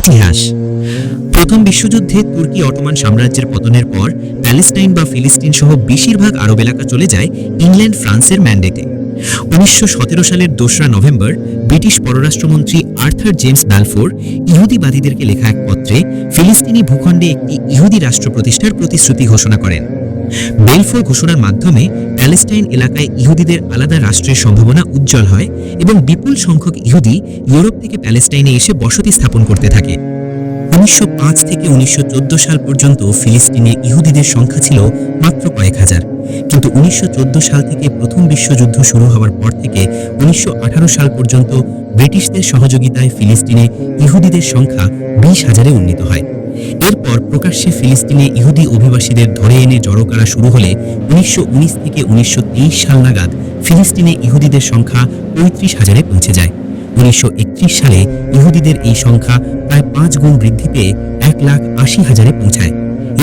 ইতিহাস। প্রথম বিশ্বযুদ্ধে তুর্কি অটোমান সাম্রাজ্যের পতনের পর প্যালেস্টাইন বা ফিলিস্তিন সহ বেশিরভাগ আরব এলাকা চলে যায় ইংল্যান্ড ফ্রান্সের ম্যান্ডেটে। 1917 সালের 2রা নভেম্বর ব্রিটিশ পররাষ্ট্রমন্ত্রী আর্থার জেমস ব্যালফোর ইহুদিবাদীদেরকে লেখা এক পত্রে ফিলিস্তিনি ভূখণ্ডে একটি ইহুদি রাষ্ট্র প্রতিষ্ঠার প্রতিশ্রুতি ঘোষণা করেন। বেলফোর ঘোষণার মাধ্যমে প্যালেস্টাইন এলাকায় ইহুদিদের আলাদা রাষ্ট্রের সম্ভাবনা উজ্জ্বল হয় এবং বিপুল সংখ্যক ইহুদি ইউরোপ থেকে প্যালেস্টাইনে এসে বসতি স্থাপন করতে থাকে। 1905 থেকে 1914 সাল পর্যন্ত ফিলিস্তিনে ইহুদিদের সংখ্যা ছিল মাত্র কয়েক হাজার, কিন্তু 1914 সাল থেকে প্রথম বিশ্বযুদ্ধ শুরু হওয়ার পর থেকে 1918 সাল পর্যন্ত ব্রিটিশদের সহযোগিতায় ফিলিস্তিনে ইহুদিদের সংখ্যা 20,000-এ উন্নীত হয়। এরপর প্রকাশ্যে ফিলিস্তিনে ইহুদি অভিবাসীদের ধরে এনে জড়ো করা শুরু হলে 1919 থেকে 1923 সাল নাগাদ ফিলিস্তিনে ইহুদিদের সংখ্যা 35,000-এ পৌঁছে যায়। 1931 সালে ইহুদিদের এই সংখ্যা প্রায় 5 গুণ বৃদ্ধি পেয়ে 1,80,000-এ পৌঁছায়।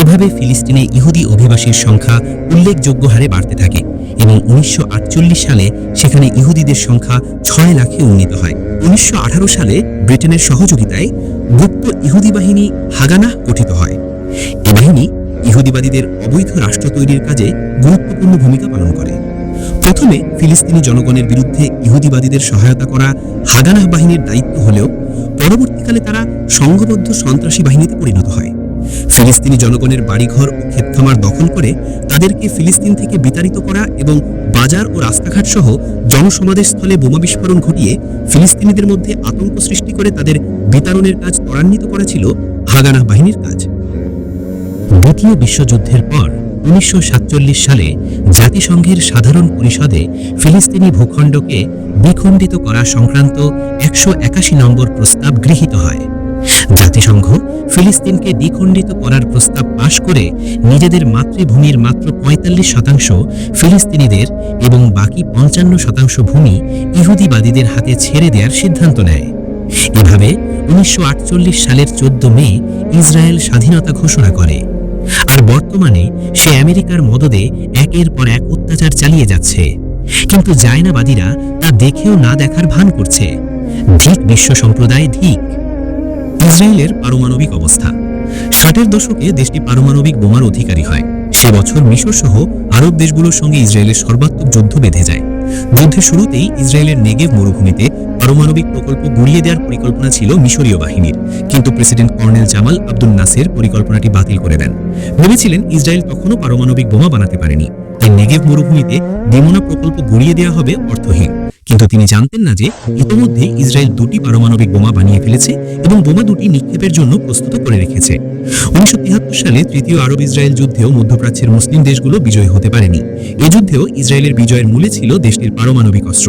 এভাবে ফিলিস্তিনে ইহুদি অভিবাসীর সংখ্যা উল্লেখযোগ্য হারে বাড়তে থাকে এবং 1948 সালে সেখানে ইহুদিদের সংখ্যা 6 লাখে উন্নীত হয়। 1918 সালে ব্রিটেনের সহযোগিতায় গুপ্ত ইহুদি বাহিনী হাগানাহ গঠিত হয়। এই বাহিনী ইহুদিবাদীদের অবৈধ রাষ্ট্র তৈরির কাজে গুরুত্বপূর্ণ ভূমিকা পালন করে। প্রথমে ফিলিস্তিনি জনগণের বিরুদ্ধে ইহুদিবাদীদের সহায়তা করা হাগানাহ বাহিনীর দায়িত্ব হলেও পরবর্তীকালে তারা সংঘবদ্ধ সন্ত্রাসী বাহিনীতে পরিণত হয়। ফিলিস্তিনি জনগণের বাড়িঘর ও ক্ষেতখামার দখল করে তাদেরকে ফিলিস্তিন থেকে বিতাড়িত করা এবং বাজার ও রাস্তাঘাট সহ জনসমাবেশ স্থলে বোমা বিস্ফোরণ ঘটিয়ে ফিলিস্তিনিদের মধ্যে আতঙ্ক সৃষ্টি করে তাদের বিতাড়নের কাজ ত্বরান্বিত করা ছিল হাগানাহ বাহিনীর কাজ। দ্বিতীয় বিশ্বযুদ্ধের পর 1947 সালে জাতিসংঘের সাধারণ পরিষদে ফিলিস্তিনি ভূখণ্ডকে দ্বিখণ্ডিত করা সংক্রান্ত 181 নম্বর প্রস্তাব গৃহীত হয়। জাতিসংঘ ফিলিস্তিনকে দ্বিখণ্ডিত করার প্রস্তাব পাশ করে নিজেদের মাতৃভূমির মাত্র 45% ফিলিস্তিনিদের এবং বাকি 55% ভূমি ইহুদিবাদীদের হাতে ছেড়ে দেওয়ার সিদ্ধান্ত নেয়। এভাবে 1948 সালের 14 মে ইসরায়েল স্বাধীনতা ঘোষণা করে। আর বর্তমানে সে আমেরিকার মদদে একের পর এক অত্যাচার চালিয়ে যাচ্ছে, কিন্তু জায়নাবাদীরা তা দেখেও না দেখার ভান করছে। ধিক বিশ্ব সম্প্রদায়, ধিক। ইসরায়েলের পারমাণবিক অবস্থা। 60-এর দশকে দেশটি পারমাণবিক বোমার অধিকারী হয়। সে বছর মিশর সহ আরব দেশগুলোর সঙ্গে ইসরায়েলের সর্বাত্মক যুদ্ধ বেঁধে যায়। যুদ্ধের শুরুতেই ইসরায়েলের নেগেভ মরুভূমিতে পারমাণবিক প্রকল্প গুড়িয়ে দেওয়ার পরিকল্পনা ছিল মিশরীয় বাহিনীর, কিন্তু প্রেসিডেন্ট কর্নেল জামাল আব্দুল নাসের পরিকল্পনাটি বাতিল করে দেন। ভেবেছিলেন ইসরায়েল তখনও পারমাণবিক বোমা বানাতে পারেনি, তাই নেগেভ মরুভূমিতে দিমোনা প্রকল্প গুড়িয়ে দেওয়া হবে অর্থহীন। কিন্তু তিনি জানতেন না যে ইতোমধ্যে ইসরায়েল 2টি পারমাণবিক বোমা বানিয়ে ফেলেছে এবং বোমা 2টি নিক্ষেপের জন্য প্রস্তুত করে রেখেছে। 1973 সালে তৃতীয় আরব ইসরায়েল যুদ্ধেও মধ্যপ্রাচ্যের মুসলিম দেশগুলো বিজয়ী হতে পারেনি। এ যুদ্ধেও ইসরায়েলের বিজয়ের মূলে ছিল দেশটির পারমাণবিক অস্ত্র।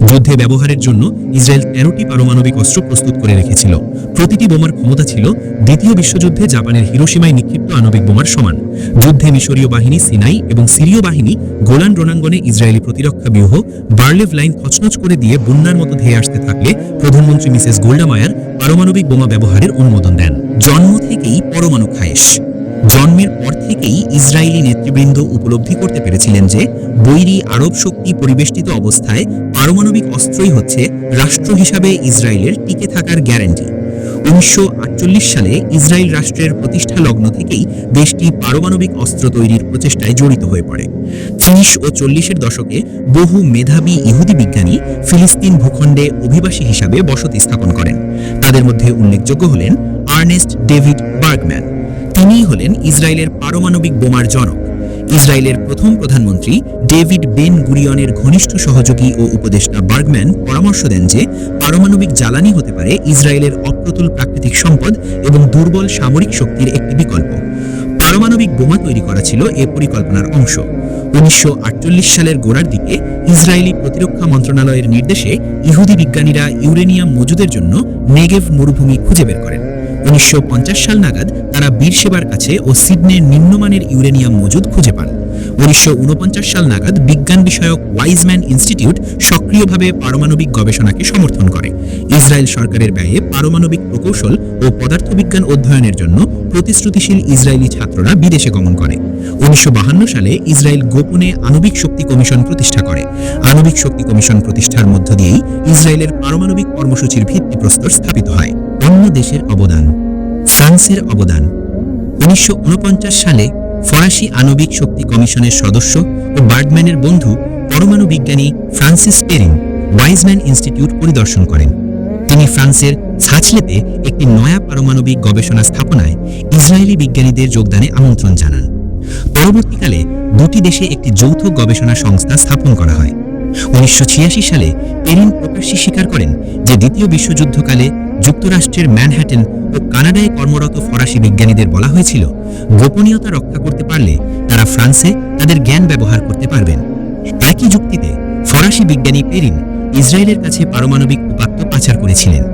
যুদ্ধে ব্যবহারের জন্য ইসরায়েল 13টি পারমাণবিক অস্ত্র প্রস্তুত করে রেখেছিল। প্রতিটি বোমার ক্ষমতা ছিল দ্বিতীয় বিশ্বযুদ্ধে জাপানের হিরোশিমায় নিক্ষিপ্ত আণবিক বোমার সমান। যুদ্ধে মিশরীয় বাহিনী সিনাই এবং সিরীয় বাহিনী গোলান রণাঙ্গনে ইসরায়েলি প্রতিরক্ষা ব্যূহ বার্লেভ লাইন তছনছ করে দিয়ে বন্যার মতো ধেয়ে আসতে থাকলে প্রধানমন্ত্রী মিসেস গোল্ডা মায়ার পারমাণবিক বোমা ব্যবহারের অনুমোদন দেন। জন্ম থেকেই পরমাণু খায়েশ। জন্মের পর থেকেই ইসরায়েলি নেতৃবৃন্দ উপলব্ধি করতে পেরেছিলেন যে বৈরী আরব শক্তি পরিবেষ্টিত অবস্থায় পারমাণবিক অস্ত্রই হচ্ছে রাষ্ট্র হিসাবে ইসরায়েলের টিকে থাকার গ্যারান্টি। 1948 সালে ইসরায়েল রাষ্ট্রের প্রতিষ্ঠা লগ্ন থেকেই দেশটি পারমাণবিক অস্ত্র তৈরির প্রচেষ্টায় জড়িত হয়ে পড়ে। 30 ও 40-এর দশকে বহু মেধাবী ইহুদি বিজ্ঞানী ফিলিস্তিন ভূখণ্ডে অভিবাসী হিসাবে বসতি স্থাপন করেন। তাদের মধ্যে উল্লেখযোগ্য হলেন আর্নেস্ট ডেভিড বার্গম্যান। তিনিই হলেন ইসরায়েলের পারমাণবিক বোমার জনক। ইসরায়েলের প্রথম প্রধানমন্ত্রী ডেভিড বেন গুরিয়নের ঘনিষ্ঠ সহযোগী ও উপদেষ্টা বার্গম্যান পরামর্শ দেন যে পারমাণবিক জ্বালানি হতে পারে ইসরায়েলের অপ্রতুল প্রাকৃতিক সম্পদ এবং দুর্বল সামরিক শক্তির একটি বিকল্প। পারমাণবিক বোমা তৈরি করা ছিল এ পরিকল্পনার অংশ। 1948 সালের গোড়ার দিকে ইসরায়েলি প্রতিরক্ষা মন্ত্রণালয়ের নির্দেশে ইহুদি বিজ্ঞানীরা ইউরেনিয়াম মজুদের জন্য নেগেভ মরুভূমি খুঁজে বের করেন। 1950 সাল নাগাদ তারা বীরশেবার কাছে ও সিডনের নিম্নমানের ইউরেনিয়াম মজুদ খুঁজে পান। 1949 সাল নাগাদ বিজ্ঞান বিষয়ক ওয়াইজম্যান ইনস্টিটিউট সক্রিয়ভাবে পারমাণবিক গবেষণাকে সমর্থন করে। ইসরায়েল সরকারের ব্যয়ে পারমাণবিক প্রকৌশল ও পদার্থবিজ্ঞান অধ্যয়নের জন্য প্রতিশ্রুতিশীল ইসরায়েলি ছাত্ররা বিদেশে গমন করে। 1952 সালে ইসরায়েল গোপনে আণবিক শক্তি কমিশন প্রতিষ্ঠা করে। আণবিক শক্তি কমিশন প্রতিষ্ঠার মধ্য দিয়েই ইসরায়েলের পারমাণবিক কর্মসূচির ভিত্তিপ্রস্তর স্থাপিত হয়। অন্য দেশের অবদান। ফ্রান্সের অবদান। 1949 সালে ফরাসি আণবিক শক্তি কমিশনের সদস্য ও বার্গম্যানের বন্ধু পরমাণু বিজ্ঞানী ফ্রান্সিস পেরিন ওয়াইজম্যান ইনস্টিটিউট পরিদর্শন করেন। তিনি ফ্রান্সের ছাচলেতে একটি নয়া পারমাণবিক গবেষণা স্থাপনায় ইসরায়েলি বিজ্ঞানীদের যোগদানে আমন্ত্রণ জানান। পরবর্তীকালে দুটি দেশে একটি যৌথ গবেষণা সংস্থা স্থাপন করা হয়। 1986 সালে পেরিন প্রকাশ্যে স্বীকার করেন যে দ্বিতীয় বিশ্বযুদ্ধকালে যুক্তরাষ্ট্রের ম্যানহাটন ও কানাডায় কর্মরত ফরাসি বিজ্ঞানীদের বলা হয়েছিল, গোপনীয়তা রক্ষা করতে পারলে তারা ফ্রান্সে তাদের জ্ঞান ব্যবহার করতে পারবেন। একই যুক্তিতে ফরাসি বিজ্ঞানী পেরিন ইসরায়েলের কাছে পারমাণবিক উপাত্ত পাচার করেছিলেন।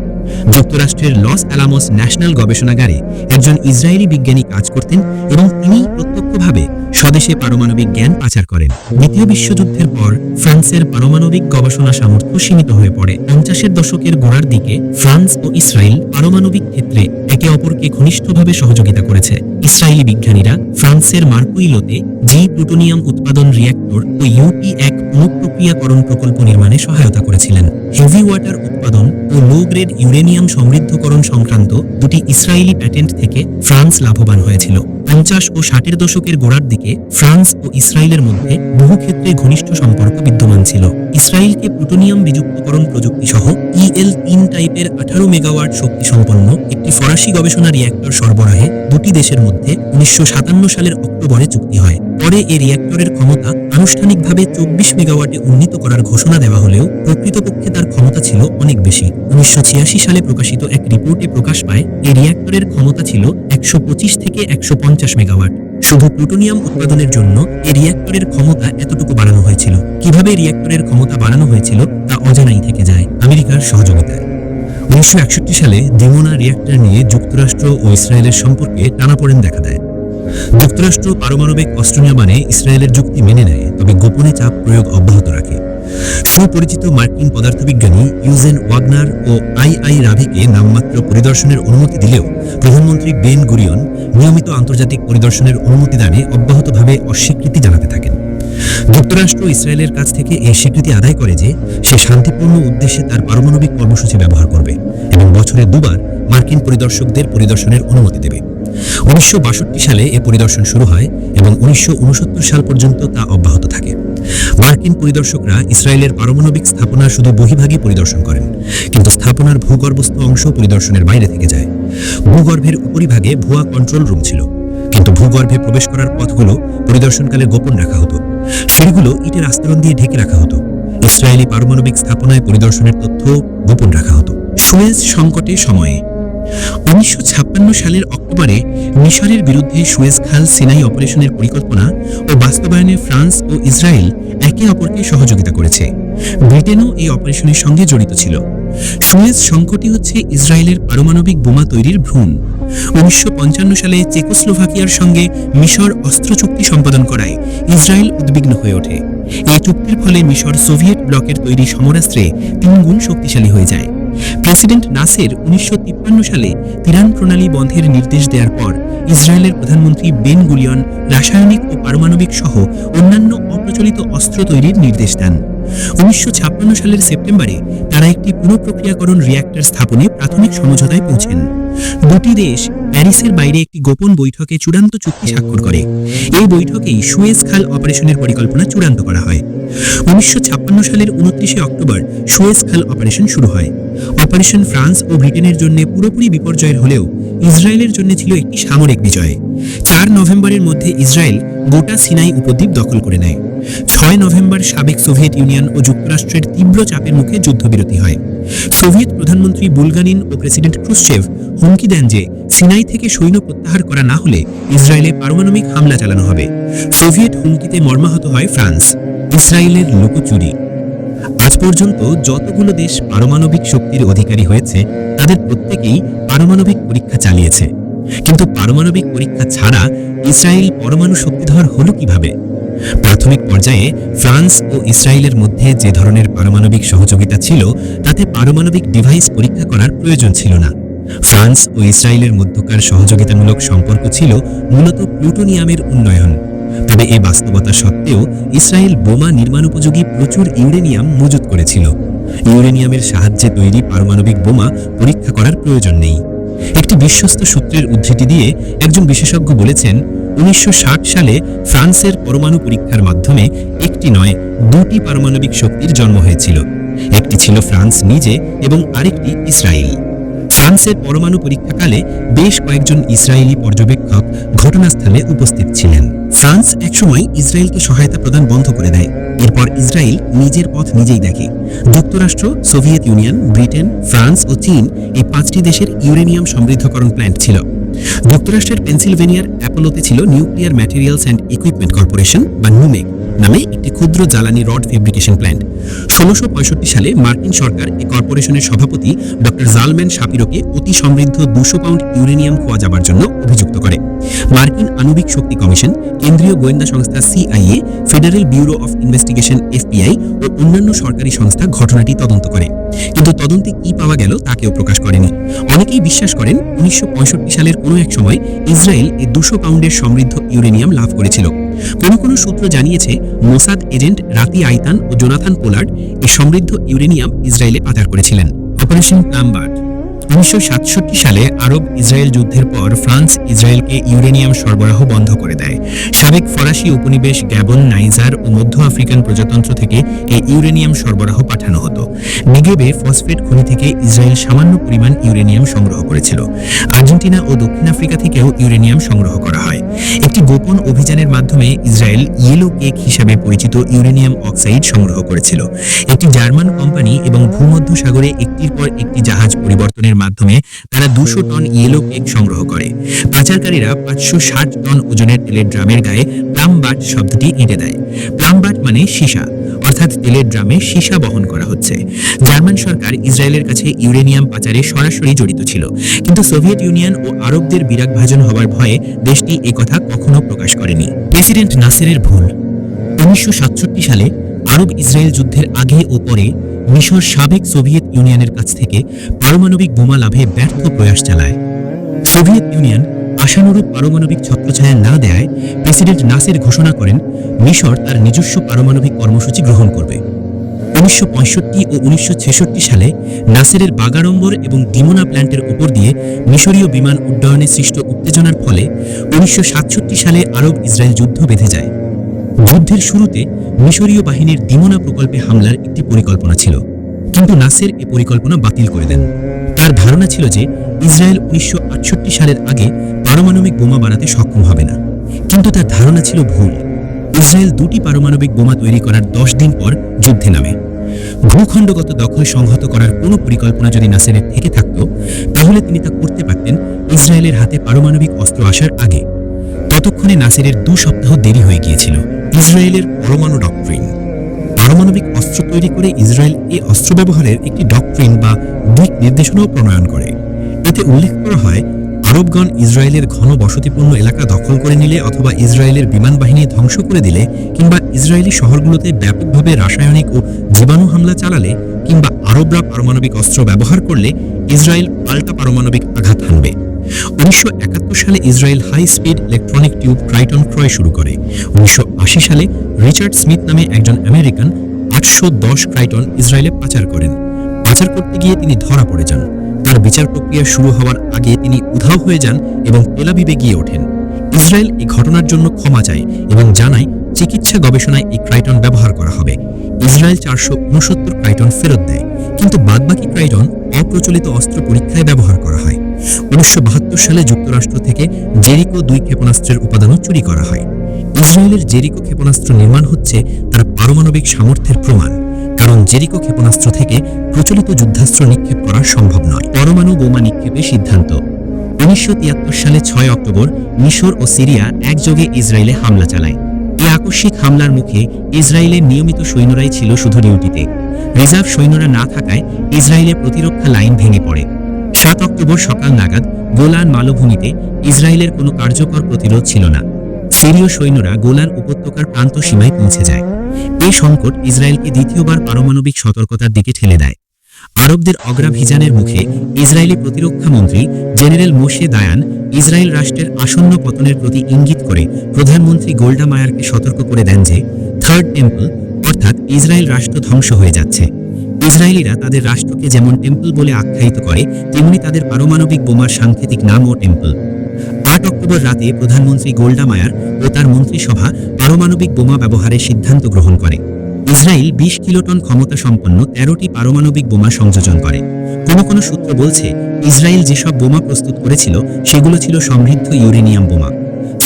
যুক্তরাষ্ট্রের লস অ্যালামোস ন্যাশনাল গবেষণাগারে একজন ইসরায়েলি বিজ্ঞানী কাজ করতেন এবং তিনি প্রত্যক্ষভাবে স্বদেশে পারমাণবিক জ্ঞান পাচার করেন। দ্বিতীয় বিশ্বযুদ্ধের পর ফ্রান্সের পারমাণবিক গবেষণা সামর্থ্য সীমিত হয়ে পড়ে। 50-এর দশকের গোড়ার দিকে ফ্রান্স ও ইসরায়েল পারমাণবিক ক্ষেত্রে একে অপরকে ঘনিষ্ঠভাবে সহযোগিতা করেছে। ইসরায়েলি বিজ্ঞানীরা ফ্রান্সের মার্কুইলোতে জি প্লুটোনিয়াম উৎপাদন রিঅ্যাক্টর ও UP-1 পুনঃপ্রক্রিয়াকরণ প্রকল্প নির্মাণে সহায়তা করেছিলেন। হেভি ওয়াটার উৎপাদন ও লো গ্রেড ইউরেনিয়াম সমৃদ্ধকরণ সংক্রান্ত দুটি ইসরায়েলি প্যাটেন্ট থেকে ফ্রান্স লাভবান হয়েছিল। 50 ও 60-এর দশকের গোড়ার দিকে ফ্রান্স ও ইসরায়েলের মধ্যে বহু ক্ষেত্রে ঘনিষ্ঠ সম্পর্ক বিদ্যমান ছিল। ইসরায়েলকে প্লুটোনিয়াম বিযুক্তকরণ প্রযুক্তি সহ EL-3 টাইপের 18 মেগাওয়াট শক্তি সম্পন্ন একটি ফরাসি গবেষণা রিঅ্যাক্টর সরবরাহে দুটি দেশের মধ্যে 1957 সালের অক্টোবরে চুক্তি হয়। পরে এই রিঅ্যাক্টরের ক্ষমতা আনুষ্ঠানিকভাবে 24 মেগাওয়াটে উন্নীত করার ঘোষণা দেওয়া হলেও প্রকৃতপক্ষে তার ক্ষমতা ছিল অনেক বেশি। 1986 সালে প্রকাশিত এক রিপোর্টে প্রকাশ পায় এই রিঅ্যাক্টরের ক্ষমতা ছিল 125 থেকে 150 মেগাওয়াট। শুধু প্লুটোনিয়াম উৎপাদনের জন্য এই রিঅ্যাক্টরের ক্ষমতা এতটুকু বাড়ানো হয়েছিল। কিভাবে রিঅ্যাক্টরের ক্ষমতা বাড়ানো হয়েছিল তা অজানাই থেকে যায়। আমেরিকার সহযোগিতায় 1961 সালে দিমোনা রিঅ্যাক্টর নিয়ে যুক্তরাষ্ট্র ও ইসরায়েলের সম্পর্কে টানাপোড়েন দেখা দেয়। যুক্তরাষ্ট্র পারমাণবিক অস্ত্র নির্মাণে ইসরায়েলের যুক্তি মেনে নেয়, তবে গোপনে চাপ প্রয়োগ অব্যাহত রাখে। সুপরিচিত মার্কিন পদার্থবিজ্ঞানী ইউজেন ওয়াগনার ও আই রাভিকে নামমাত্র পরিদর্শনের অনুমতি দিলেও প্রধানমন্ত্রী বেন গুরিয়ন নিয়মিত আন্তর্জাতিক পরিদর্শনের অনুমতি দানে অব্যাহতভাবে অস্বীকৃতি জানাতে থাকেন। যুক্তরাষ্ট্র ইসরায়েলের কাছ থেকে এই স্বীকৃতি আদায় করে যে সে শান্তিপূর্ণ উদ্দেশ্যে তার পারমাণবিক কর্মসূচি ব্যবহার করবে এবং বছরে দুবার মার্কিন পরিদর্শকদের পরিদর্শনের অনুমতি দেবে। 1962 সালে এ পরিদর্শন শুরু হয় এবং 1969 সাল পর্যন্ত তা অব্যাহত থাকে। মার্কিন পরিদর্শকরা ইসরায়েলের পারমাণবিক স্থাপনা শুধু বহির্ভাগই পরিদর্শন করেন, কিন্তু স্থাপনার ভূগর্ভস্থ অংশ পরিদর্শনের বাইরে থেকে যায়। ভূগর্ভের উপরিভাগে ভুয়া কন্ট্রোল রুম ছিল, কিন্তু ভূগর্ভে প্রবেশ করার পথগুলো পরিদর্শনকালে গোপন রাখা হতো। সিঁড়িগুলো ইটের আস্তরণ দিয়ে ঢেকে রাখা হতো। ইসরায়েলি পারমাণবিক স্থাপনায় পরিদর্শনের তথ্য গোপন রাখা হতো। সুয়েজ সংকটের সময়ে 1956 সালের অক্টোবরে মিশরের বিরুদ্ধে সুয়েজ খাল সিনাই অপারেশনের পরিকল্পনা ও বাস্তবায়নে ফ্রান্স ও ইসরায়েল একে অপরকে সহযোগিতা করেছে। ব্রিটেনও এই অপারেশনের সঙ্গে জড়িত ছিল। সুয়েজ সংকটই হচ্ছে ইসরায়েলের পারমাণবিক বোমা তৈরির ভ্রূণ। 1955 সালে চেকোস্লোভাকিয়ার সঙ্গে মিশর অস্ত্র চুক্তি সম্পাদন করায় ইসরায়েল উদ্বিগ্ন হয়ে ওঠে। এই চুক্তির ফলে মিশর সোভিয়েত ব্লকের তৈরি সমরাস্ত্রে 3 গুণ শক্তিশালী হয়ে যায়। প্রেসিডেন্ট নাসের 1953 সালে তিরান প্রণালী বন্ধের নির্দেশ দেওয়ার পর ইসরায়েলের প্রধানমন্ত্রী বেন গুরিয়ন রাসায়নিক ও পারমাণবিক সহ অন্যান্য অপ্রচলিত অস্ত্র তৈরির নির্দেশ দেন। 1956 সালের সেপ্টেম্বরে তারা একটি পুনঃপ্রক্রিয়াকরণ রিঅ্যাক্টর স্থাপনে প্রাথমিক সমঝোতায় পৌঁছেন। দুটি দেশ প্যারিসের বাইরে একটি গোপন বৈঠকে চূড়ান্ত চুক্তি স্বাক্ষর করে। এই বৈঠকেই সুয়েজ খাল অপারেশনের পরিকল্পনা চূড়ান্ত করা হয়। 1956 সালের 29 অক্টোবর সুয়েজ খাল অপারেশন শুরু হয়। অপারেশন ফ্রান্স ও ব্রিটেনের জন্য পুরোপুরি বিপর্যয়ের হলেও ইসরায়েলের জন্য ছিল একটি সামরিক বিজয়। 4 নভেম্বরের মধ্যে ইসরায়েল গোটা সিনাই উপদ্বীপ দখল করে নেয়। 6 নভেম্বর সাবেক সোভিয়েত ইউনিয়ন ও যুক্তরাষ্ট্রের তীব্র চাপের মুখে যুদ্ধবিরতি হয়। সোভিয়েত প্রধানমন্ত্রী বুলগানিন ও প্রেসিডেন্ট ক্রুশ্চেভ হুমকি দেন যে সিনাই থেকে সৈন্য প্রত্যাহার করা না হলে ইসরায়েলে পারমাণবিক হামলা চালানো হবে। সোভিয়েত হুমকিতে মর্মাহত হয় ফ্রান্স। ইসরায়েলের লুকোচুরি। আজ পর্যন্ত যতগুলো দেশ পারমাণবিক শক্তির অধিকারী হয়েছে তাদের প্রত্যেকেই পারমাণবিক পরীক্ষা চালিয়েছে, কিন্তু পারমাণবিক পরীক্ষা ছাড়া ইসরায়েল পরমাণু শক্তিধর হলো কিভাবে? প্রাথমিক পর্যায়ে ফ্রান্স ও ইসরায়েলের মধ্যে যে ধরনের পারমাণবিক সহযোগিতা ছিল তাতে পারমাণবিক ডিভাইস পরীক্ষা করার প্রয়োজন ছিল না। ফ্রান্স ও ইসরায়েলের মধ্যকার সহযোগিতামূলক সম্পর্ক ছিল মূলত প্লুটোনিয়ামের উন্নয়ন। তবে এই বাস্তবতা সত্ত্বেও ইসরায়েল বোমা নির্মাণ উপযোগী প্রচুর ইউরেনিয়াম মজুত করেছিল। ইউরেনিয়ামের সাহায্যে তৈরি পারমাণবিক বোমা পরীক্ষা করার প্রয়োজন নেই। একটি বিশ্বস্ত সূত্রের উদ্ধৃতি দিয়ে একজন বিশেষজ্ঞ বলেছেন, 1960 সালে ফ্রান্সের পরমাণু পরীক্ষার মাধ্যমে একটি নয়, দুটি পারমাণবিক শক্তির জন্ম হয়েছিল। একটি ছিল ফ্রান্স নিজে এবং আরেকটি ইসরায়েল। ফ্রান্সের পরমাণু পরীক্ষাকালে বেশ কয়েকজন ইসরায়েলি পর্যবেক্ষক ঘটনাস্থলে উপস্থিত ছিলেন। ফ্রান্স একসময় ইসরায়েলকে সহায়তা প্রদান বন্ধ করে দেয়। এরপর ইসরায়েল নিজের পথ নিজেই দেখে। যুক্তরাষ্ট্র, সোভিয়েত ইউনিয়ন, ব্রিটেন, ফ্রান্স ও চীন এই 5টি দেশের ইউরেনিয়াম সমৃদ্ধকরণ প্ল্যান্ট ছিল। যুক্তরাষ্ট্রের পেনসিলভেনিয়ার অ্যাপোলোতে ছিল nuclear materials and equipment corporation বা নুমেক নামে একটি ক্ষুদ্র জ্বালানি রড ফেব্রিকেশন প্ল্যান্ট। 1665 সালে মার্কিন সরকার এই কর্পোরেশনের সভাপতি ডক্টর জালম্যান শাপিরোকে অতি সমৃদ্ধ 200 পাউন্ড ইউরেনিয়াম খোয়া যাবার জন্য অভিযুক্ত করে। মার্কিন আণবিক শক্তি কমিশন, কেন্দ্রীয় গোয়েন্দা সংস্থা CIA, Federal Bureau of Investigation FBI ও অন্যান্য সরকারি সংস্থা ঘটনাটি তদন্ত করে, কিন্তু তদন্তে কি পাওয়া গেল তা কেউ প্রকাশ করেনি। অনেকেই বিশ্বাস করেন 1965 সালের কোনো এক সময় ইসরায়েল এই 200 পাউন্ডের সমৃদ্ধ ইউরেনিয়াম লাভ করেছিল। কোনো সূত্র জানিয়েছে মোসাদ এজেন্ট রাতি আইতান ও জোনাথান পোলার্ড এই সমৃদ্ধ ইউরেনিয়াম ইসরায়েলে পাচার করেছিলেন। অপারেশন প্লাম্বার্ট। 1967 সালে আরব ইসরায়েল যুদ্ধের পর ফ্রান্স ইসরায়েলকে ইউরেনিয়াম সরবরাহ বন্ধ করে দেয়। সাবেক ফরাসি উপনিবেশ গ্যাবন, নাইজার ও মধ্য আফ্রিকান প্রজাতন্ত্র থেকে এই ইউরেনিয়াম সরবরাহ পাঠানো হতো। নিগেবে ফসফেট খনি থেকে ইসরায়েল সামান্য পরিমাণ ইউরেনিয়াম সংগ্রহ করেছিল। আর্জেন্টিনা ও দক্ষিণ আফ্রিকা থেকেও ইউরেনিয়াম সংগ্রহ করা হয়। একটি গোপন অভিযানের মাধ্যমে ইসরায়েল ইয়েলো কেক হিসাবে পরিচিত ইউরেনিয়াম অক্সাইড সংগ্রহ করেছিল। একটি জার্মান কোম্পানি এবং ভূমধ্যসাগরে একটির পর একটি জাহাজ পরিবর্তনের মাধ্যমে তারা 200 টন ইয়েলো কেক সংগ্রহ করে। পাচারকারীরা 560 টন ওজনের তেলের ড্রামের গায়ে প্লাম্বার্ট শব্দটি এঁটে দেয়। প্লাম্বার্ট মানে সীসা, অর্থাৎ তেলের ড্রামে সীসা বহন করা হচ্ছে। জার্মান সরকার ইসরায়েলের কাছে ইউরেনিয়াম পাচারে সরাসরি জড়িত ছিল, কিন্তু সোভিয়েত ইউনিয়ন ও আরবদের বিরাগভাজন হওয়ার ভয়ে দেশটি একথা কখনো প্রকাশ করেনি। প্রেসিডেন্ট নাসেরের ভুল। 1967 সালে আরব ইসরায়েল যুদ্ধের আগে ও পরে মিশর সাবেক সোভিয়েত ইউনিয়নের কাছ থেকে পারমাণবিক বোমা লাভে ব্যর্থ প্রয়াস চালায়। সোভিয়েত ইউনিয়ন আশানুরূপ পারমাণবিক ছত্রছায়া না দেয়ায় প্রেসিডেন্ট নাসের ঘোষণা করেন মিশর তার নিজস্ব পারমাণবিক কর্মসূচি গ্রহণ করবে। 1965 ও 1966 সালে নাসেরের বাগাড়ম্বর এবং ডিমোনা প্ল্যান্টের উপর দিয়ে মিশরীয় বিমান উড্ডয়নে সৃষ্ট উত্তেজনার ফলে 1967 সালে আরব ইসরায়েল যুদ্ধ বেঁধে যায়। যুদ্ধের শুরুতে মিশরীয় বাহিনীর ডিমোনা প্রকল্পে হামলার একটি পরিকল্পনা ছিল, কিন্তু নাসের এ পরিকল্পনা বাতিল করে দেন। তার ধারণা ছিল যে ইসরায়েল 1968 সালের আগে পারমাণবিক বোমা বানাতে সক্ষম হবে না, কিন্তু তার ধারণা ছিল ভুল। ইসরায়েল 2টি পারমাণবিক বোমা তৈরি করার 10 দিন পর যুদ্ধে নামে। ভূখণ্ডগত দখল সংহত করার কোনো পরিকল্পনা যদি নাসেরের থেকে থাকত, তাহলে তিনি তা করতে পারতেন ইসরায়েলের হাতে পারমাণবিক অস্ত্র আসার আগে। ততক্ষণে নাসেরের 2 সপ্তাহ দেরি হয়ে গিয়েছিল। ইসরায়েলের পরমাণু ডক্ট্রিন। পারমাণবিক অস্ত্র তৈরি করে ইসরায়েল এই অস্ত্র ব্যবহারের একটি ডক্ট্রিন বা দিক নির্দেশনাও প্রণয়ন করে। এতে উল্লেখ করা হয়, আরবগণ ইসরায়েলের ঘন বসতিপূর্ণ এলাকা দখল করে নিলে অথবা ইসরায়েলের বিমান বাহিনী ধ্বংস করে দিলে কিংবা ইসরায়েলি শহরগুলোতে ব্যাপকভাবে রাসায়নিক ও জীবাণু হামলা চালালে কিংবা আরবরা পারমাণবিক অস্ত্র ব্যবহার করলে ইসরায়েল পাল্টা পারমাণবিক আঘাত হানবে। 1971 সালে Israel high speed electronic tube ট্রাইটন ক্রয় শুরু করে। 1980 সালে রিচার্ড স্মিথ নামে একজন আমেরিকান 810 ট্রাইটন ইসরায়েলে পাচার করেন। পাচার করতে গিয়ে তিনি ধরা পড়ে যান। তার বিচার প্রক্রিয়া শুরু হওয়ার আগে তিনি উধাও হয়ে যান এবং তেল আবিবে গিয়ে ওঠেন। ইসরায়েল এই ঘটনার জন্য ক্ষমা চায় এবং জানায় চিকিৎসা গবেষণায় এই ট্রাইটন ব্যবহার করা হবে। ইসরায়েল 469 ট্রাইটন ফেরত দেয়, কিন্তু বাদবাকি ট্রাইটন অপ্রচলিত অস্ত্র পরীক্ষায় ব্যবহার করা হয়। 1972 সালে যুক্তরাষ্ট্র থেকে জেরিকো 2 ক্ষেপণাস্ত্রের উপাদানও চুরি করা হয়। ইসরায়েলের জেরিকো ক্ষেপণাস্ত্র নির্মাণ হচ্ছে তার পারমাণবিক সামর্থ্যের প্রমাণ, কারণ জেরিকো ক্ষেপণাস্ত্র থেকে প্রচলিত যুদ্ধাস্ত্র নিক্ষেপ করা সম্ভব নয়। পরমাণু বোমা নিক্ষেপের সিদ্ধান্ত। 1973 সালে 6 অক্টোবর মিশর ও সিরিয়া একযোগে ইসরায়েলে হামলা চালায়। এই আকস্মিক হামলার মুখে ইসরায়েলের নিয়মিত সৈন্যরাই ছিল শুধু ডিউটিতে। রিজার্ভ সৈন্যরা না থাকায় ইসরায়েলের প্রতিরক্ষা লাইন ভেঙে পড়ে। 7 অক্টোবর সকাল নাগাদ গোলান মালভূমিতে ইসরায়েলের কোনো কার্যকর প্রতিরোধ ছিল না। সিরীয় সৈন্যরা গোলান উপত্যকার প্রান্ত সীমায় পৌঁছে যায়। এই সংকট ইসরায়েলকে দ্বিতীয়বার পারমাণবিক সতর্কতার দিকে ঠেলে দেয়। আরবদের অগ্রাভিযানের মুখে ইসরায়েলি প্রতিরক্ষা মন্ত্রী জেনারেল মোশে দায়ান ইসরায়েল রাষ্ট্রের আসন্ন পতনের প্রতি ইঙ্গিত করে প্রধানমন্ত্রী গোল্ডা মায়ারকে সতর্ক করে দেন যে থার্ড টেম্পল অর্থাৎ ইসরায়েল রাষ্ট্র ধ্বংস হয়ে যাচ্ছে। ইসরায়েলিরা তাদের রাষ্ট্রকে যেমন টেম্পল বলে আখ্যায়িত করে, তেমনি তাদের পারমাণবিক বোমার সাংকেতিক নামও টেম্পল। 8 অক্টোবর রাতে প্রধানমন্ত্রী গোল্ডা মায়ার ও তার মন্ত্রিসভা পারমাণবিক বোমা ব্যবহারের সিদ্ধান্ত গ্রহণ করে। ইসরায়েল 20 কিলোটন ক্ষমতা সম্পন্ন 13টি পারমাণবিক বোমা সংযোজন করে। কোনো সূত্র বলছে ইসরায়েল যেসব বোমা প্রস্তুত করেছিল সেগুলো ছিল সমৃদ্ধ ইউরেনিয়াম বোমা।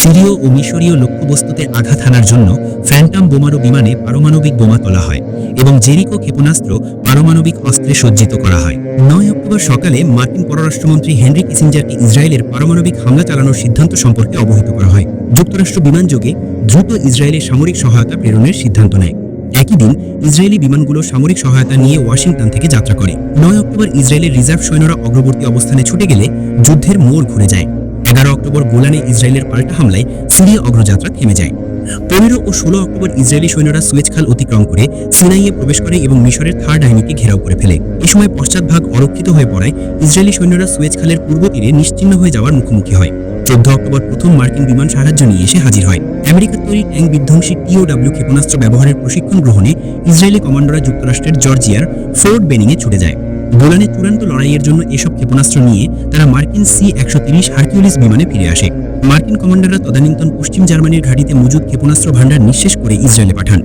সিরীয় ও মিশরীয় লক্ষ্যবস্তুতে আঘাত হানার জন্য ফ্যান্টাম বোমারু বিমানে পারমাণবিক বোমা তোলা হয় এবং জেরিকো ক্ষেপণাস্ত্র পারমাণবিক অস্ত্রে সজ্জিত করা হয়। 9 অক্টোবর সকালে মার্কিন পররাষ্ট্রমন্ত্রী হেনরি কিসিঞ্জারকে ইসরায়েলের পারমাণবিক হামলা চালানোর সিদ্ধান্ত সম্পর্কে অবহিত করা হয়। যুক্তরাষ্ট্র বিমানযোগে দ্রুত ইসরায়েলের সামরিক সহায়তা প্রেরণের সিদ্ধান্ত নেয়। একই দিন ইসরায়েলি বিমানগুলো সামরিক সহায়তা নিয়ে ওয়াশিংটন থেকে যাত্রা করে। 9 অক্টোবর ইসরায়েলের রিজার্ভ সৈন্যরা অগ্রবর্তী অবস্থানে ছুটে গেলে যুদ্ধের মোড় ঘুরে যায়। 11 অক্টোবর গোলানে ইসরায়েলের পাল্টা হামলায় সিরিয়া অগ্রযাত্রা থেমে যায়। 15 ও 16 অক্টোবর ইসরায়েলি সৈন্যরা সুয়েজ খাল অতিক্রম করে সিনাইয়ে প্রবেশ করে এবং মিশরের থার্ড আর্মিকে ঘেরাও করে ফেলে। এ সময় পশ্চাৎভাগ অরক্ষিত হয়ে পড়ায় ইসরায়েলি সৈন্যরা সুয়েজ খালের পূর্ব তীরে নিশ্চিহ্ন হয়ে যাওয়ার মুখোমুখি হয়। 14 অক্টোবর প্রথম মার্কিন বিমান সাহায্য নিয়ে এসে হাজির হয়। আমেরিকার তৈরি ট্যাঙ্ক বিধ্বংসী TOW ক্ষেপণাস্ত্র ব্যবহারের প্রশিক্ষণ গ্রহণে ইসরায়েলি কমান্ডোরা যুক্তরাষ্ট্রের জর্জিয়ার ফোর্ট বেনিংয়ে ছুটে যায়। গোলানে চূড়ান্ত লড়াইয়ের জন্য এসব ক্ষেপণাস্ত্র নিয়ে তারা মার্কিন C-130 হারকিউলিস বিমানে ফিরে আসে। মার্কিন কমান্ডাররা তদানীন্তন পশ্চিম জার্মানির ঘাঁটিতে মজুদ ক্ষেপণাস্ত্র ভান্ডার নিঃশেষ করে ইসরায়েলে পাঠান।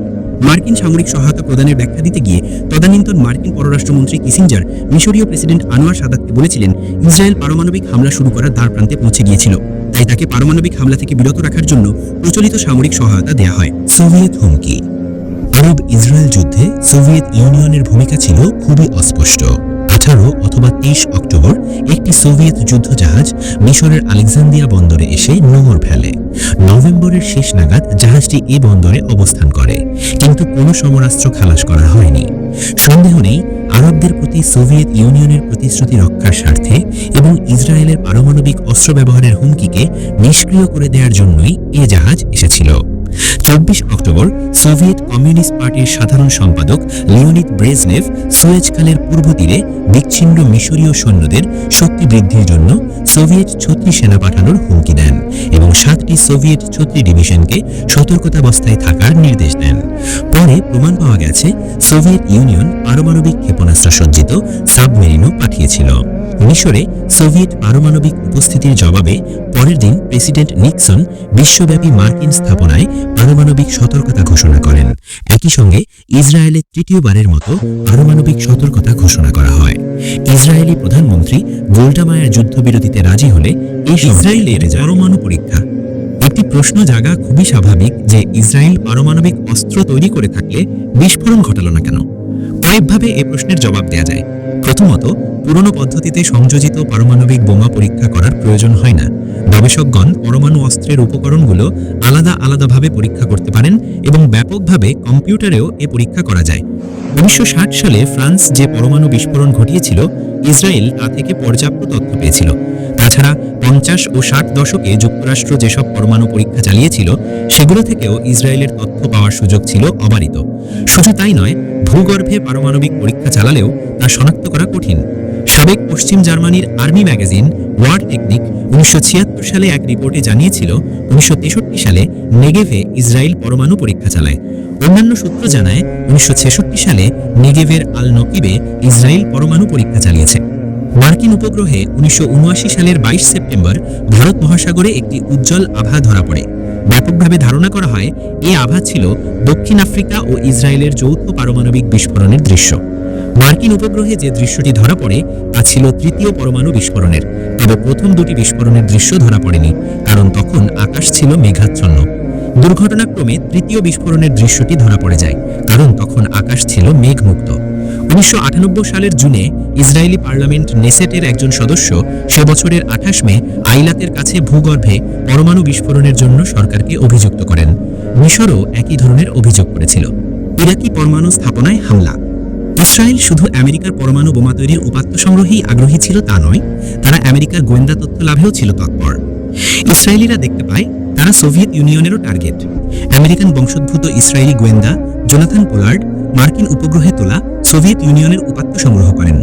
মার্কিন সামরিক সহায়তা প্রদানের ব্যাখ্যা দিতে গিয়ে তদানীন্তন মার্কিন পররাষ্ট্রমন্ত্রী কিসিঞ্জার মিশরীয় প্রেসিডেন্ট আনোয়ার সাদাতকে বলেছিলেন ইসরায়েল পারমাণবিক হামলা শুরু করার দ্বারপ্রান্তে পৌঁছে গিয়েছিল, তাই তাকে পারমাণবিক হামলা থেকে বিরত রাখার জন্য প্রচলিত সামরিক সহায়তা দেয়া হয়। সোভিয়েত হুমকি। আরব ইসরায়েল যুদ্ধে সোভিয়েত ইউনিয়নের ভূমিকা ছিল খুবই অস্পষ্ট। 18 অথবা 23 অক্টোবর একটি সোভিয়েত যুদ্ধজাহাজ মিশরের আলেকজান্দ্রিয়া বন্দরে এসে নোঙর ফেলে। নভেম্বরের শেষ নাগাদ জাহাজটি এ বন্দরে অবস্থান করে, কিন্তু কোনো সমরাস্ত্র খালাস করা হয়নি। সন্দেহ নেই আরবদের প্রতি সোভিয়েত ইউনিয়নের প্রতিশ্রুতি রক্ষার স্বার্থে এবং ইসরায়েলের পারমাণবিক অস্ত্র ব্যবহারের হুমকিকে নিষ্ক্রিয় করে দেওয়ার জন্যই এ জাহাজ এসেছিল। 24 অক্টোবর সোভিয়েত কমিউনিস্ট পার্টির সাধারণ সম্পাদক লিওনিদ ব্রেজনেভ সুয়েজ খালের পূর্ব তীরে বিচ্ছিন্ন মিশরীয় সৈন্যদের শক্তি বৃদ্ধির জন্য সোভিয়েত ছত্রি সেনা পাঠানোর হুমকি দেন এবং 7টি সোভিয়েত ছত্রি ডিভিশনকে সতর্কতাবস্থায় থাকার নির্দেশ দেন। পরে প্রমাণ পাওয়া গেছে সোভিয়েত ইউনিয়ন পারমাণবিক ক্ষেপণাস্ত্র সজ্জিত সাবমেরিনও পাঠিয়েছিল। মিশরে সোভিয়েত পারমাণবিক উপস্থিতির জবাবে পরের দিন প্রেসিডেন্ট নিক্সন বিশ্বব্যাপী মার্কিন স্থাপনায় পারমাণবিক সতর্কতা ঘোষণা করেন। একই সঙ্গে ইসরায়েলে তৃতীয়বারের মতো পারমাণবিক সতর্কতা ঘোষণা করা হয়। ইসরায়েলি প্রধানমন্ত্রী গোল্ডা মায়ার যুদ্ধবিরতিতে রাজি হলে এই ইসরায়েলের পরমাণু পরীক্ষা। একটি প্রশ্ন জাগা খুবই স্বাভাবিক যে ইসরায়েল পারমাণবিক অস্ত্র তৈরি করে থাকলে বিস্ফোরণ ঘটালো না কেন? কয়েকভাবে এই প্রশ্নের জবাব দেয়া যায়। প্রথমত, পুরনো পদ্ধতিতে সংযোজিত পারমাণবিক বোমা পরীক্ষা করার প্রয়োজন হয় না। গবেষকগণ পরমাণু অস্ত্রের উপকরণগুলো আলাদাভাবে পরীক্ষা করতে পারেন এবং ব্যাপকভাবে কম্পিউটারেও এ পরীক্ষা করা যায়। 1960 সালে ফ্রান্স যে পরমাণু বিস্ফোরণ ঘটিয়েছিল, ইসরায়েল তা থেকে পর্যাপ্ত তথ্য পেয়েছিল। তাছাড়া 50 ও 60 দশকে যুক্তরাষ্ট্র যেসব পরমাণু পরীক্ষা চালিয়েছিল সেগুলো থেকেও ইসরায়েলের তথ্য পাওয়ার সুযোগ ছিল অবারিত। শুধু তাই নয়, ভূগর্ভে পারমাণবিক পরীক্ষা চালালেও তা শনাক্ত করা কঠিন। সাবেক পশ্চিম জার্মানির আর্মি ম্যাগাজিন ওয়ার টেকনিক 1976 সালে এক রিপোর্টে জানিয়েছিল 1963 সালে নেগেভে ইসরায়েল পরমাণু পরীক্ষা চালায়। অন্যান্য সূত্র জানায় 1966 সালে নেগেভের আল নকিবে ইসরায়েল পরমাণু পরীক্ষা চালিয়েছে। মার্কিন উপগ্রহে 1979 সালের 22 সেপ্টেম্বর ভারত মহাসাগরে একটি উজ্জ্বল আভা ধরা পড়ে। ব্যাপকভাবে ধারণা করা হয় এই আভা ছিল দক্ষিণ আফ্রিকা ও ইসরায়েলের যৌথ পারমাণবিক বিস্ফোরণের দৃশ্য। মার্কিন উপগ্রহে যে দৃশ্যটি ধরা পড়ে তা ছিল তৃতীয় পরমাণু বিস্ফোরণের, তবে প্রথম দুটি বিস্ফোরণের দৃশ্য ধরা পড়েনি, কারণ তখন আকাশ ছিল মেঘাচ্ছন্ন। দুর্ঘটনাক্রমে তৃতীয় বিস্ফোরণের দৃশ্যটি ধরা পড়ে যায়, কারণ তখন আকাশ ছিল মেঘমুক্ত। 1998 সালের জুনে ইসরায়েলি পার্লামেন্ট নেসেটের একজন সদস্য সে বছরের 28 মে আইলাতের কাছে ভূগর্ভে পরমাণু বিস্ফোরণের জন্য সরকারকে অভিযুক্ত করেন। মিশরও একই ধরনের অভিযোগ করেছিল। ইরাকি পরমাণু স্থাপনায় হামলা। ইসরায়েল শুধু আমেরিকার পরমাণু বোমা তৈরির উপাত্ত সংগ্রহেই আগ্রহী ছিল তা নয়, তারা আমেরিকার গোয়েন্দা তথ্য লাভেও ছিল তৎপর। ইসরায়েলিরা দেখতে পায় তারা সোভিয়েত ইউনিয়নেরও টার্গেট। আমেরিকান বংশোদ্ভূত ইসরায়েলি গোয়েন্দা জোনাথন পোলার্ড মার্কিন উপগ্রহে তোলা সোভিয়েত ইউনিয়নের উপাত্ত সংগ্রহ করেন।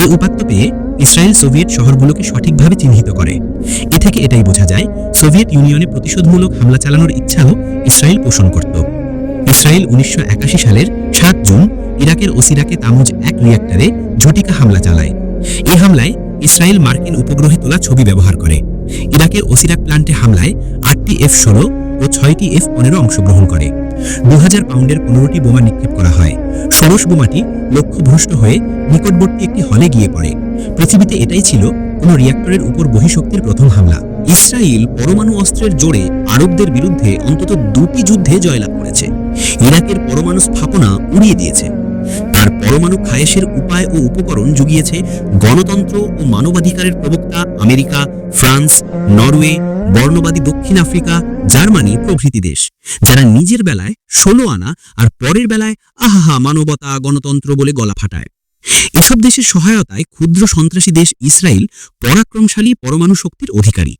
এই উপাত্ত পেয়ে ইসরায়েল সোভিয়েত শহরগুলোকে সঠিকভাবে চিহ্নিত করে। এ থেকে এটাই বোঝা যায় সোভিয়েত ইউনিয়নে প্রতিশোধমূলক হামলা চালানোর ইচ্ছাও ইসরায়েল পোষণ করত। ইসরায়েল 1981 সালের 7 জুন ইরাকের ওসিরাকে তামুজ 1 রিয়্যাক্টরে ঝটিকা হামলা চালায়। এই হামলায় ইসরায়েল মার্কিন উপগ্রহে তোলা ছবি ব্যবহার করে। ইরাকের ওসিরাক প্ল্যান্টে হামলায় 8টি F-16 ও 6টি F-15 অংশগ্রহণ করে। 2000 পাউন্ডের 15টি বোমা নিক্ষেপ করা হয়। ষোড়শ বোমাটি লক্ষ্যভ্রষ্ট হয়ে নিকটবর্তী একটি হলে গিয়ে পড়ে। পৃথিবীতে এটাই ছিল কোনো রিয়্যাক্টরের উপর বহিঃশক্তির প্রথম হামলা। ইসরায়েল পরমাণু অস্ত্রের জোরে আরবদের বিরুদ্ধে অন্তত 2টি যুদ্ধে জয়লাভ করেছে। ইরাকের পরমাণু স্থাপনা উড়িয়ে দিয়েছে। তার পরমাণু খায়েশের উপায় ও উপকরণ জুগিয়েছে গণতন্ত্র ও মানবাধিকারের প্রবক্তা আমেরিকা, ফ্রান্স, নরওয়ে, বর্ণবাদী দক্ষিণ আফ্রিকা, জার্মানি প্রভৃতি দেশ, যারা নিজের বেলায় 16 আনা আর পরের বেলায় আহা মানবতা গণতন্ত্র বলে গলা ফাটায়। এসব দেশের সহায়তায় ক্ষুদ্র সন্ত্রাসী দেশ ইসরায়েল পরাক্রমশালী পরমাণু শক্তির অধিকারী।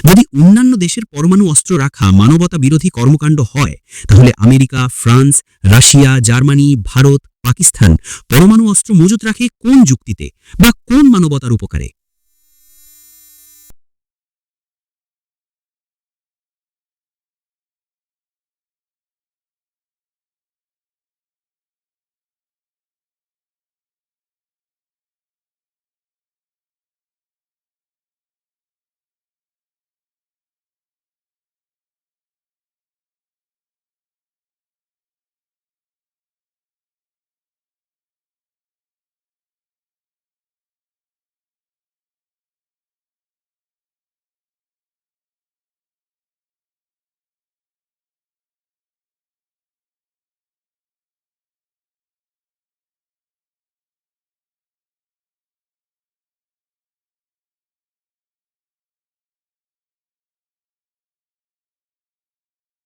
যদি অন্যান্য দেশের পরমাণু অস্ত্র রাখা মানবতা বিরোধী কর্মকাণ্ড হয়, তাহলে America, France, Russia, Germany, Bharat, Pakistan পরমাণু অস্ত্র মজুত রাখে কোন যুক্তিতে বা কোন মানবতার উপকারে?